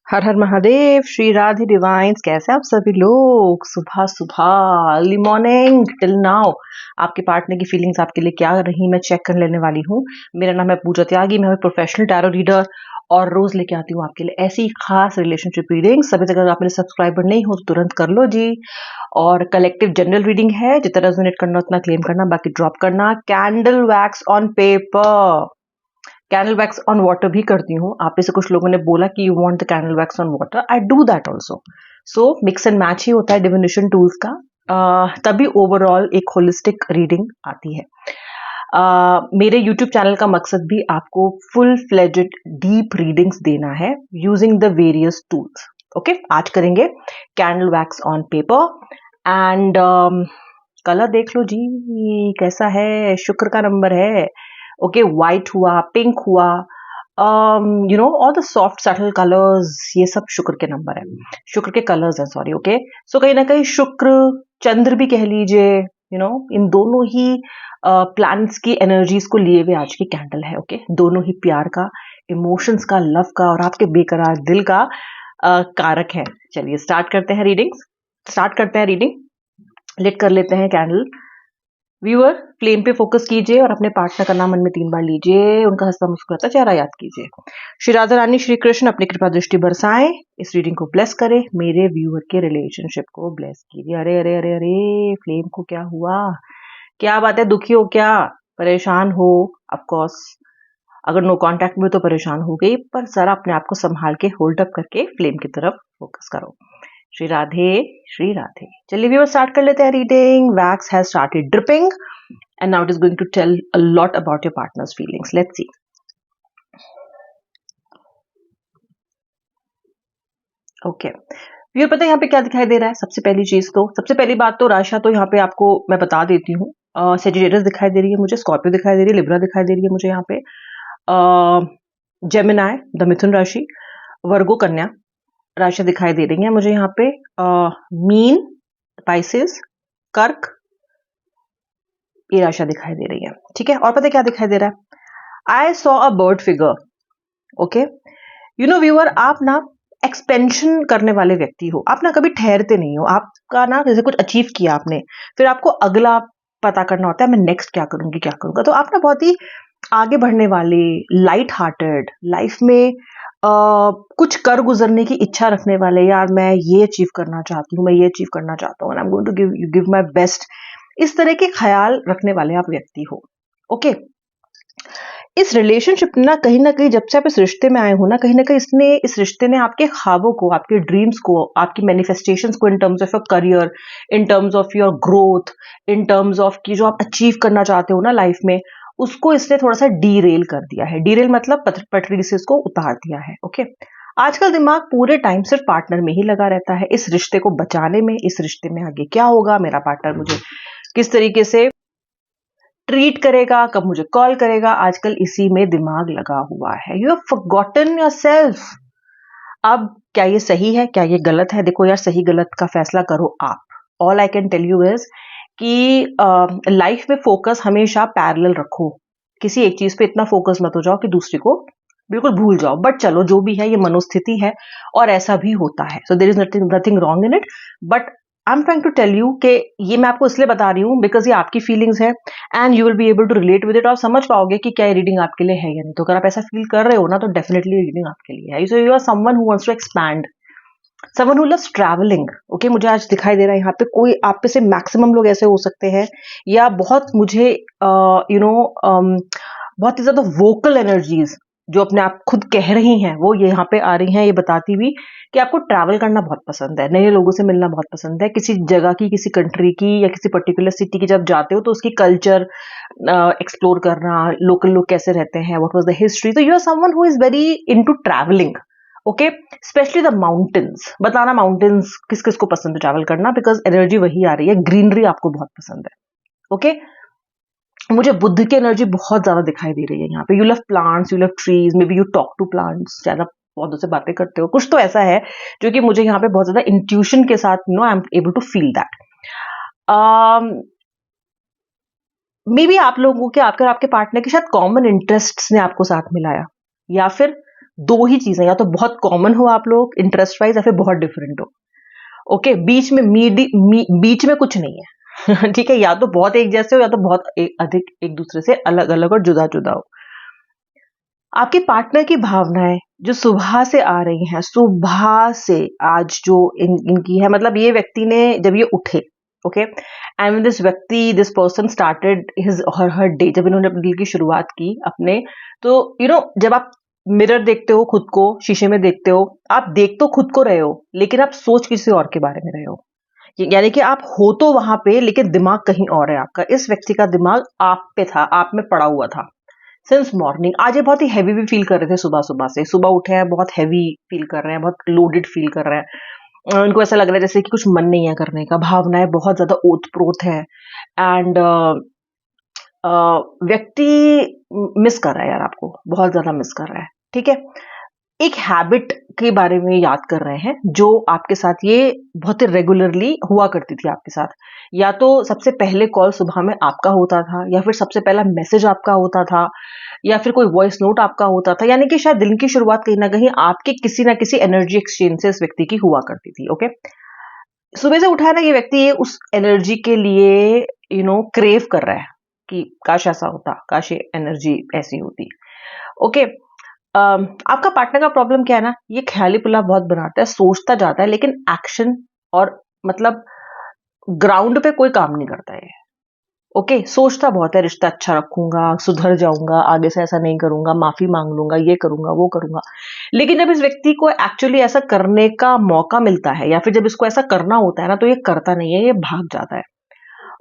हर हर Mahadev. Shri Radhe divine's, कैसे आप सभी लोग? सुबह सुबह, अर्ली मॉर्निंग टिल नाउ आपके पार्टनर की फीलिंग्स आपके लिए क्या रही, मैं चेक कर लेने वाली हूँ। मेरा नाम है पूजा त्यागी, मैं प्रोफेशनल टैरो रीडर और रोज लेके आती हूँ आपके लिए ऐसी खास रिलेशनशिप रीडिंग। सभी जगह आप मेरे सब्सक्राइबर नहीं हो तो तुरंत कर लो जी। और कलेक्टिव जनरल रीडिंग है, जितना रेजोनेट करना उतना क्लेम करना, बाकी ड्रॉप करना। Candle wax on paper, candle wax on water भी करती हूँ। आप में से कुछ लोगों ने बोला कि you want the candle wax on water, I do that also. So mix and match ही होता है डिविनेशन टूल्स का। तभी ओवरऑल एक होलिस्टिक रीडिंग आती है। मेरे YouTube चैनल का मकसद भी आपको फुल फ्लेजेड डीप रीडिंग्स देना है using the various tools. Okay, आज करेंगे candle wax on paper and colour देख लो जी कैसा है, शुक्र का नंबर है। ओके, व्हाइट हुआ, पिंक हुआ, all the soft subtle colours, ये सब शुक्र के नंबर है, शुक्र के कलर्स है, सॉरी। ओके, सो कहीं ना कहीं शुक्र, चंद्र भी कह लीजिए, इन दोनों ही प्लैनेट्स की एनर्जीज को लिए हुए आज की कैंडल है। ओके, दोनों ही प्यार का, इमोशंस का, लव का और आपके बेकरार दिल का कारक है। चलिए स्टार्ट करते हैं रीडिंग। लिट कर लेते हैं कैंडल। व्यूअर, फ्लेम पे फोकस कीजिए और अपने पार्टनर का नाम मन में 3 बार लीजिए, उनका हंसता मुस्कुराता चेहरा याद कीजिए। श्री राधा रानी श्री कृष्ण अपनी कृपा दृष्टि बरसाएं, इस रीडिंग को ब्लेस करें, मेरे व्यूअर के रिलेशनशिप को ब्लेस कीजिए। अरे अरे अरे अरे, फ्लेम को क्या हुआ? क्या बात है, दुखी हो क्या? परेशान हो? ऑफ कोर्स, अगर नो कांटेक्ट में तो परेशान हो गई, पर जरा अपने आप को संभाल के होल्ड अप करके फ्लेम की तरफ फोकस करो। श्री राधे श्री राधे। चलिए व्यूअर, स्टार्ट कर लेते हैं reading. Wax has started dripping and now it is going to tell a lot about your partner's feelings. Let's see. Okay, ये पता है यहाँ पे क्या दिखाई दे रहा है? सबसे पहली बात तो राशा तो यहाँ पे आपको मैं बता देती हूँ। सेजिटेरियस दिखाई दे रही है मुझे, स्कॉर्पियो दिखाई दे रही है, लिब्रा दिखाई दे रही है मुझे यहाँ पे, जेमिनाई द मिथुन राशि, वर्गो कन्या राशि दिखाई दे रही है मुझे यहाँ पे, मीन पाइसेस, कर्क, ये राशि दिखाई दे रही है। ठीक है, और पता है क्या दिखाई दे रहा है? I saw a bird figure. Okay, viewer, आप ना एक्सपेंशन करने वाले व्यक्ति हो, आप ना कभी ठहरते नहीं हो। आपका ना जैसे कुछ अचीव किया आपने, फिर आपको अगला पता करना होता है, मैं नेक्स्ट क्या करूंगा। तो आप ना बहुत ही आगे बढ़ने वाले, लाइट हार्टेड, लाइफ में कुछ कर गुजरने की इच्छा रखने वाले, यार मैं ये अचीव करना चाहती हूँ, मैं ये अचीव करना चाहता हूँ, I am going to give my best, इस तरह के ख्याल रखने वाले आप व्यक्ति हो। ओके, इस रिलेशनशिप ना कहीं जब से आप इस रिश्ते में आए हो ना, कहीं इस रिश्ते ने आपके ख्वाबों को, आपके ड्रीम्स को, आपकी मैनिफेस्टेशंस को, in terms of your career, in terms of your growth, in terms of की जो आप अचीव करना चाहते हो ना लाइफ में, उसको इसने थोड़ा सा डीरेल कर दिया है। डीरेल मतलब पटरी से इसको उतार दिया है। ओके, आजकल दिमाग पूरे टाइम सिर्फ पार्टनर में ही लगा रहता है, इस रिश्ते को बचाने में, इस रिश्ते में आगे क्या होगा, मेरा पार्टनर मुझे किस तरीके से ट्रीट करेगा, कब मुझे कॉल करेगा, आजकल इसी में दिमाग लगा हुआ है। You have forgotten yourself. अब क्या ये सही है, क्या ये गलत है? देखो यार, सही गलत का फैसला करो आप। All I can tell you is कि लाइफ में फोकस हमेशा पैरेलल रखो, किसी एक चीज पे इतना फोकस मत हो जाओ कि दूसरी को बिल्कुल भूल जाओ। बट चलो, जो भी है ये मनोस्थिति है और ऐसा भी होता है, so there is nothing wrong in it. But I am trying to tell you कि ये मैं आपको इसलिए बता रही हूँ बिकॉज ये आपकी फीलिंग्स है and you will be able to relate with it, और समझ पाओगे कि क्या ये रीडिंग आपके लिए है या नहीं। तो अगर आप ऐसा फील कर रहे हो ना, तो डेफिनेटली रीडिंग आपके लिए है। So you are someone who wants to expand, someone who loves travelling. Okay, मुझे आज दिखाई दे रहा है यहाँ पे कोई आप पे से मैक्सिमम लोग ऐसे हो सकते हैं, या बहुत मुझे बहुत ही ज्यादा वोकल एनर्जीज जो अपने आप खुद कह रही हैं, वो ये यहाँ पे आ रही हैं, ये बताती हुई कि आपको ट्रैवल करना बहुत पसंद है, नए लोगों से मिलना बहुत पसंद है, किसी जगह की, किसी कंट्री की या किसी पर्टिकुलर सिटी की जब जाते हो तो उसकी कल्चर एक्सप्लोर करना, लोकल लोग कैसे रहते हैं, व्हाट वाज द हिस्ट्री। तो you are someone who is very into travelling. Okay, specially the mountains. बताना माउंटेन्स किस किस को पसंद है ट्रैवल करना, बिकॉज एनर्जी वही आ रही है, ग्रीनरी आपको बहुत पसंद है। ओके, मुझे बुद्ध की एनर्जी बहुत ज्यादा दिखाई दे रही है यहाँ पे। You love plants, you love trees, maybe you talk to plants, ज्यादा पौधों से बातें करते हो, कुछ तो ऐसा है जो कि मुझे यहाँ पे बहुत ज्यादा इंट्यूशन के साथ I am able to feel that. Maybe आप लोगों के, आपके पार्टनर के साथ कॉमन इंटरेस्ट्स ने आपको साथ मिलाया, या फिर दो ही चीजें, या तो बहुत कॉमन हो आप लोग इंटरेस्ट वाइज, या फिर बहुत डिफरेंट हो। ओके, बीच में कुछ नहीं है। ठीक है, या तो बहुत एक जैसे हो, या तो बहुत अधिक एक दूसरे से अलग अलग और जुदा जुदा हो। आपके पार्टनर की भावनाएं जो सुबह से आ रही हैं, सुबह से आज जो इनकी है, मतलब ये व्यक्ति ने जब ये उठे, okay, and this person started his और हर डे, जब इन्होंने अपने दिन की शुरुआत की अपने, तो जब आप मिरर देखते हो, खुद को शीशे में देखते हो, आप देख तो खुद को रहे हो, लेकिन आप सोच किसी और के बारे में रहे हो। यानी कि आप हो तो वहां पे, लेकिन दिमाग कहीं और है आपका। इस व्यक्ति का दिमाग आप पे था, आप में पड़ा हुआ था सिंस मॉर्निंग। आज ये बहुत ही हैवी भी फील कर रहे थे सुबह सुबह से, सुबह उठे हैं बहुत हैवी फील कर रहे हैं, बहुत लोडेड फील कर रहे हैं। उनको ऐसा लग रहा है जैसे कि कुछ मन नहीं है करने का, भावनाएं बहुत ज्यादा ओत प्रोत है। एंड व्यक्ति मिस कर रहा है यार, आपको बहुत ज्यादा मिस कर रहा है। ठीक है, एक हैबिट के बारे में याद कर रहे हैं जो आपके साथ ये बहुत ही रेगुलरली हुआ करती थी आपके साथ। या तो सबसे पहले कॉल सुबह में आपका होता था, या फिर सबसे पहला मैसेज आपका होता था, या फिर कोई वॉइस नोट आपका होता था। यानी कि शायद दिन की शुरुआत कहीं ना कहीं आपके किसी ना किसी एनर्जी एक्सचेंज से इस व्यक्ति की हुआ करती थी। ओके, सुबह से उठा है ना ये व्यक्ति, ये उस एनर्जी के लिए क्रेव कर रहा है कि काश ऐसा होता, काश ये एनर्जी ऐसी होती। ओके, आपका पार्टनर का प्रॉब्लम क्या है ना, ये ख्याली पुलाव बहुत बनाता है, सोचता जाता है, लेकिन एक्शन और मतलब ग्राउंड पे कोई काम नहीं करता है। ओके, सोचता बहुत है, रिश्ता अच्छा रखूंगा, सुधर जाऊंगा, आगे से ऐसा नहीं करूंगा, माफी मांग लूंगा, ये करूंगा वो करूंगा। लेकिन जब इस व्यक्ति को एक्चुअली ऐसा करने का मौका मिलता है, या फिर जब इसको ऐसा करना होता है ना, तो ये करता नहीं है, ये भाग जाता है।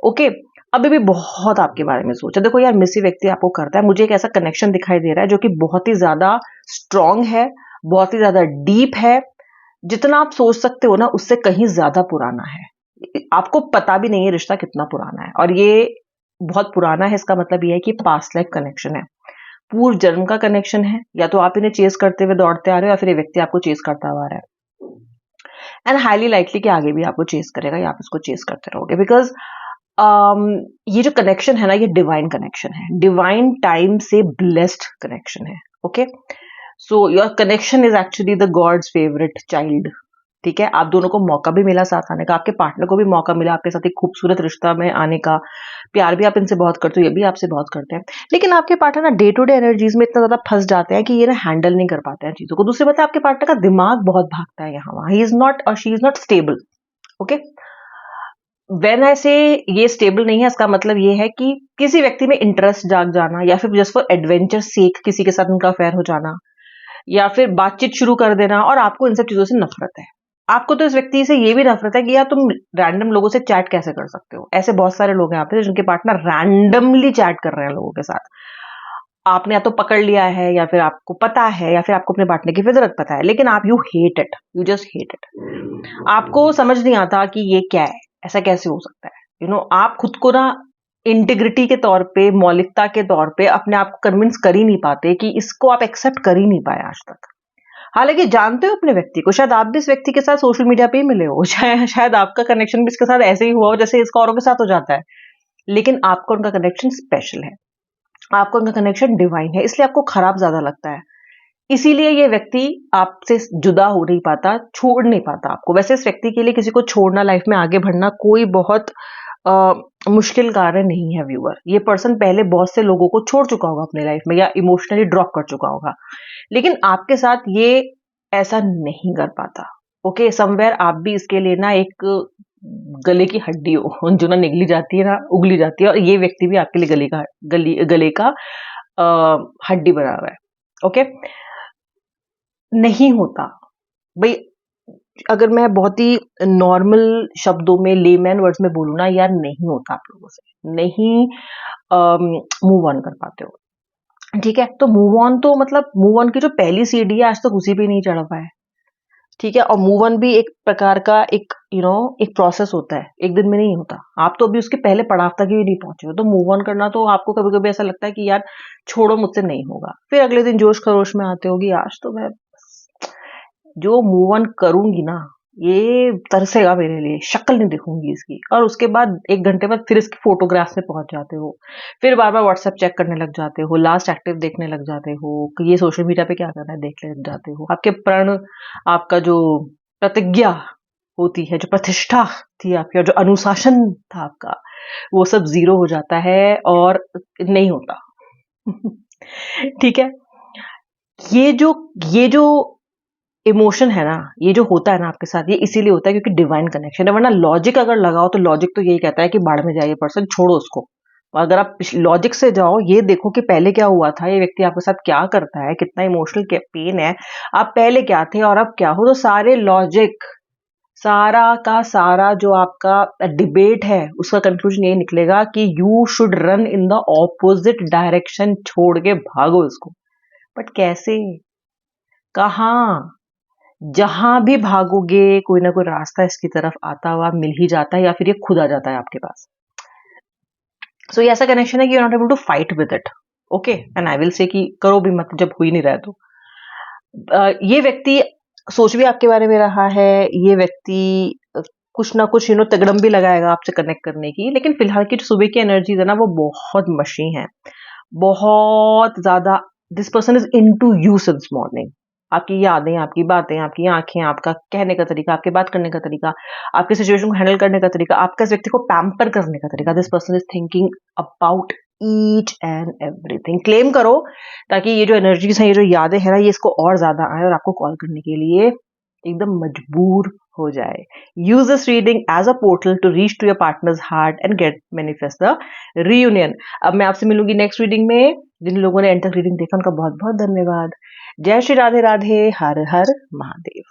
ओके, अभी भी बहुत आपके बारे में सोचा। देखो यार, मिसी व्यक्ति आपको करता है, मुझे एक ऐसा कनेक्शन दिखाई दे रहा है जो कि बहुत ही ज्यादा स्ट्रांग है, बहुत ही ज्यादा डीप है। जितना आप सोच सकते हो ना, उससे कहीं ज्यादा पुराना है। आपको पता भी नहीं है रिश्ता कितना पुराना है, और ये बहुत पुराना है। इसका मतलब ये है कि पास्ट लाइफ कनेक्शन है, पूर्व जन्म का कनेक्शन है। या तो आप इन्हें चेस करते हुए दौड़ते आ रहे हो, या फिर ये व्यक्ति आपको चेस करता हुआ आ रहा है। एंड हाईली लाइकली कि आगे भी आपको चेस करेगा, या आप इसको चेस करते रहोगे, बिकॉज ये जो कनेक्शन है ना, ये डिवाइन कनेक्शन है, डिवाइन टाइम से ब्लेस्ड कनेक्शन है। Okay, so your connection is actually the gods favourite child. ठीक है, आप दोनों को मौका भी मिला साथ आने का, आपके पार्टनर को भी मौका मिला आपके साथ एक खूबसूरत रिश्ता में आने का। प्यार भी आप इनसे बहुत करते हो, ये भी आपसे बहुत करते हैं, लेकिन आपके पार्टनर ना डे टू डे एनर्जीज में इतना ज्यादा फंस जाते हैं कि ये ना हैंडल नहीं कर पाते हैं चीजों को। दूसरी बात है, आपके पार्टनर का दिमाग बहुत भागता है यहाँ वहां, ही इज नॉट और she is not stable. Okay, when I से ये स्टेबल नहीं है, इसका मतलब ये है कि किसी व्यक्ति में इंटरेस्ट जाग जाना, या फिर जस्ट फॉर एडवेंचर सेक किसी के साथ उनका अफेयर हो जाना, या फिर बातचीत शुरू कर देना, और आपको इन सब चीजों से नफरत है। आपको तो इस व्यक्ति से ये भी नफरत है कि यार तुम रैंडम लोगों से चैट कैसे कर सकते हो। ऐसे बहुत सारे लोग हैं यहाँ पे जिनके पार्टनर रैंडमली चैट कर रहे हैं लोगों के साथ। आपने या तो पकड़ लिया है, या फिर आपको पता है, या फिर आपको अपने पार्टनर की फितरत पता है, लेकिन आप you hate it, you just hate it. आपको समझ नहीं आता कि ये क्या है, ऐसा कैसे हो सकता है। आप खुद को ना इंटीग्रिटी के तौर पे, मौलिकता के तौर पे अपने आप को कन्विंस कर ही नहीं पाते कि इसको आप एक्सेप्ट कर ही नहीं पाए आज तक। हालांकि जानते हो अपने व्यक्ति को, शायद आप भी इस व्यक्ति के साथ सोशल मीडिया पे ही मिले हो, शायद आपका कनेक्शन भी इसके साथ ऐसे ही हुआ हो जैसे इसका औरों के साथ हो जाता है, लेकिन आपका उनका कनेक्शन स्पेशल है, आपका उनका कनेक्शन डिवाइन है, इसलिए आपको खराब ज्यादा लगता है। इसीलिए ये व्यक्ति आपसे जुदा हो नहीं पाता, छोड़ नहीं पाता आपको। वैसे इस व्यक्ति के लिए किसी को छोड़ना, लाइफ में आगे बढ़ना कोई बहुत मुश्किल कार्य नहीं है व्यूअर। ये पर्सन पहले बहुत से लोगों को छोड़ चुका होगा अपने लाइफ में, या इमोशनली ड्रॉप कर चुका होगा, लेकिन आपके साथ ये ऐसा नहीं कर पाता। ओके, समवेयर आप भी इसके लिए ना एक गले की हड्डी हो जो ना निगली जाती है ना उगली जाती है, और ये व्यक्ति भी आपके लिए गले का हड्डी बना हुआ है। ओके, नहीं होता भाई। अगर मैं बहुत ही नॉर्मल शब्दों में, लेमैन वर्ड्स में बोलूँ ना, यार नहीं होता आप लोगों से, नहीं मूव ऑन कर पाते हो। ठीक है, तो मूव ऑन तो मतलब मूव ऑन की जो पहली सीढ़ी है आज तक उसी पे नहीं चढ़ पाए। ठीक है, और मूव ऑन भी एक प्रकार का एक एक प्रोसेस होता है, एक दिन में नहीं होता। आप तो अभी उसके पहले पड़ाव तक ही नहीं पहुंचे हो, तो मूव ऑन करना तो आपको कभी कभी ऐसा लगता है कि यार छोड़ो, मुझसे नहीं होगा। फिर अगले दिन जोश खरोश में आते होगी, आज तो मैं जो मूव ऑन करूंगी ना, ये तरसेगा मेरे लिए, शक्ल नहीं दिखूंगी इसकी। और उसके बाद 1 घंटे बाद फिर इसकी फोटोग्राफ्स में पहुंच जाते हो, फिर बार बार व्हाट्सएप चेक करने लग जाते हो, लास्ट एक्टिव देखने लग जाते हो कि ये सोशल मीडिया पे क्या कर रहा है देखने लग जाते हो। आपके प्रण, आपका जो प्रतिज्ञा होती है, जो प्रतिष्ठा थी आपकी, और जो अनुशासन था आपका, वो सब जीरो हो जाता है और नहीं होता। ठीक है। ये जो इमोशन है ना, ये जो होता है ना आपके साथ, ये इसीलिए होता है क्योंकि डिवाइन कनेक्शन है। वरना लॉजिक अगर लगाओ तो लॉजिक तो यही कहता है कि बाढ़ में जाए ये पर्सन, छोड़ो उसको। और अगर आप लॉजिक से जाओ, ये देखो कि पहले क्या हुआ था, ये व्यक्ति आपके साथ क्या करता है, कितना इमोशनल पेन है, आप पहले क्या थे और अब क्या हो, तो सारे लॉजिक, सारा का सारा जो आपका डिबेट है, उसका कंक्लूजन यही निकलेगा कि you should run in the opposite direction, छोड़ के भागो इसको। बट कैसे, कहाँ? जहां भी भागोगे कोई ना कोई रास्ता इसकी तरफ आता हुआ मिल ही जाता है, या फिर ये खुद आ जाता है आपके पास। सो ये ऐसा कनेक्शन है कि you are not able to fight with it. Okay, and I will say कि करो भी मत जब हो ही नहीं रहा है तो। ये व्यक्ति सोच भी आपके बारे में रहा है, ये व्यक्ति कुछ ना कुछ तगड़म भी लगाएगा आपसे कनेक्ट करने की, लेकिन फिलहाल की जो सुबह की एनर्जीज है ना, वो बहुत मशी है, बहुत ज्यादा। This person is into you since morning. आपकी यादें, आपकी बातें, आपकी आंखें, आपका कहने का तरीका, आपके बात करने का तरीका, आपके सिचुएशन को हैंडल करने का तरीका, आपका इस व्यक्ति को पैम्पर करने का तरीका, this person is thinking about each and everything. Claim करो ताकि ये जो एनर्जीज है, ये जो यादें हैं ना, ये इसको और ज्यादा आए और आपको कॉल करने के लिए एकदम मजबूर हो जाए। Use this reading as a portal to reach to your partner's heart and get manifest the reunion. अब मैं आपसे मिलूंगी नेक्स्ट रीडिंग में। जिन लोगों ने एंड तक रीडिंग देखा उनका बहुत बहुत धन्यवाद। जय श्री राधे राधे, हर हर महादेव।